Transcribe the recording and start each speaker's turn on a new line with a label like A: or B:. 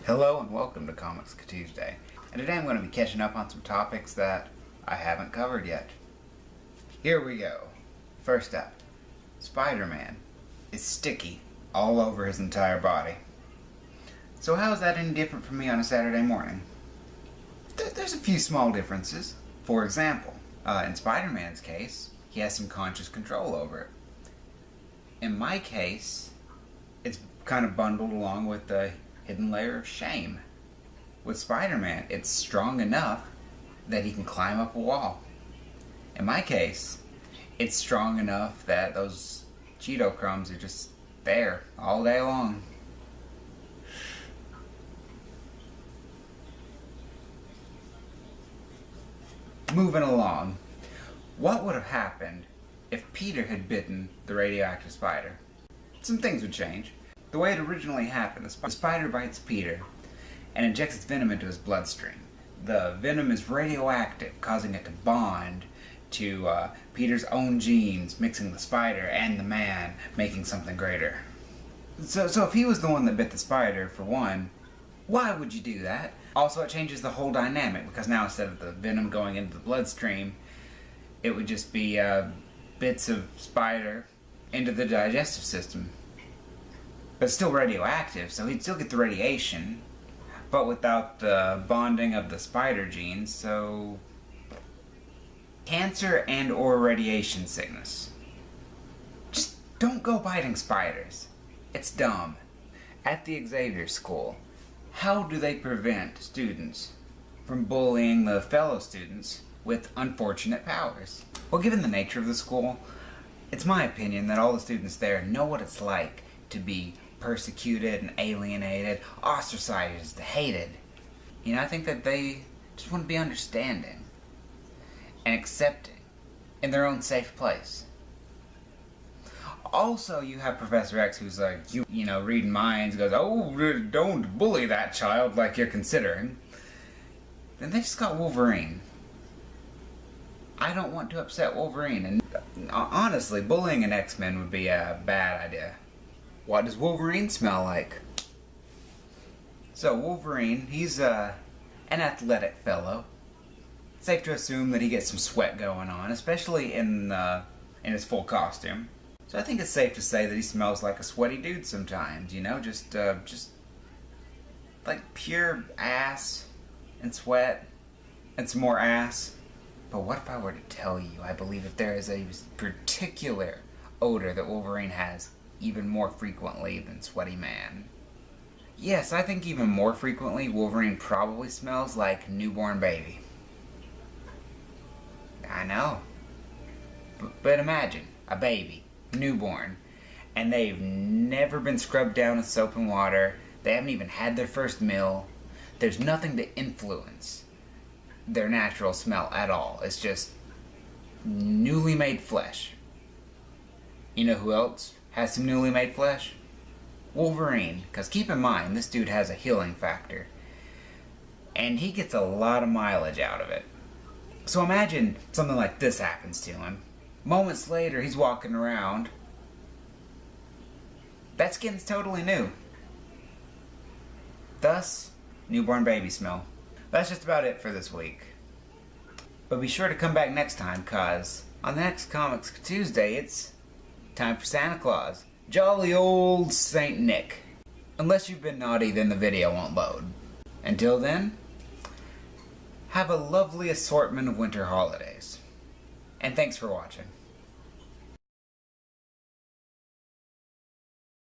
A: Hello and welcome to Comics Tuesday. And today I'm going to be catching up on some topics that I haven't covered yet. Here we go. First up, Spider-Man is sticky all over his entire body. So how is that any different from me on a Saturday morning? There's a few small differences. For example, in Spider-Man's case, he has some conscious control over it. In my case, it's kind of bundled along with the hidden layer of shame. With Spider-Man, it's strong enough that he can climb up a wall. In my case, it's strong enough that those Cheeto crumbs are just there all day long. Moving along, what would have happened if Peter had bitten the radioactive spider? Some things would change. The way it originally happened, the spider bites Peter and injects its venom into his bloodstream. The venom is radioactive, causing it to bond to Peter's own genes, mixing the spider and the man, making something greater. So if he was the one that bit the spider, for one, why would you do that? Also, it changes the whole dynamic, because now instead of the venom going into the bloodstream, it would just be bits of spider into the digestive system. But it's still radioactive, so he'd still get the radiation, but without the bonding of the spider genes, so cancer and or radiation sickness. Just don't go biting spiders. It's dumb. At the Xavier School, how do they prevent students from bullying the fellow students with unfortunate powers? Well, given the nature of the school, it's my opinion that all the students there know what it's like to be persecuted and alienated, ostracized, hated. You know, I think that they just want to be understanding and accepting in their own safe place. Also, you have Professor X who's like, you know, reading minds, goes, oh, don't bully that child like you're considering. Then they just got Wolverine. I don't want to upset Wolverine, and honestly, bullying an XMen would be a bad idea. What does Wolverine smell like? So Wolverine, he's an athletic fellow. Safe to assume that he gets some sweat going on, especially in his full costume. So I think it's safe to say that he smells like a sweaty dude sometimes, you know, just like pure ass and sweat and some more ass. But what if I were to tell you I believe that there is a particular odor that Wolverine has even more frequently than Sweaty Man? Yes, I think even more frequently Wolverine probably smells like newborn baby. I know. But imagine a baby, newborn, and they've never been scrubbed down with soap and water. They haven't even had their first meal. There's nothing to influence their natural smell at all. It's just newly made flesh. You know who else has some newly made flesh? Wolverine. Because keep in mind, this dude has a healing factor. And he gets a lot of mileage out of it. So imagine something like this happens to him. Moments later, he's walking around. That skin's totally new. Thus, newborn baby smell. That's just about it for this week. But be sure to come back next time, cause on the next Comics Tuesday, it's time for Santa Claus. Jolly old Saint Nick. Unless you've been naughty, then the video won't load. Until then, have a lovely assortment of winter holidays. And thanks for watching.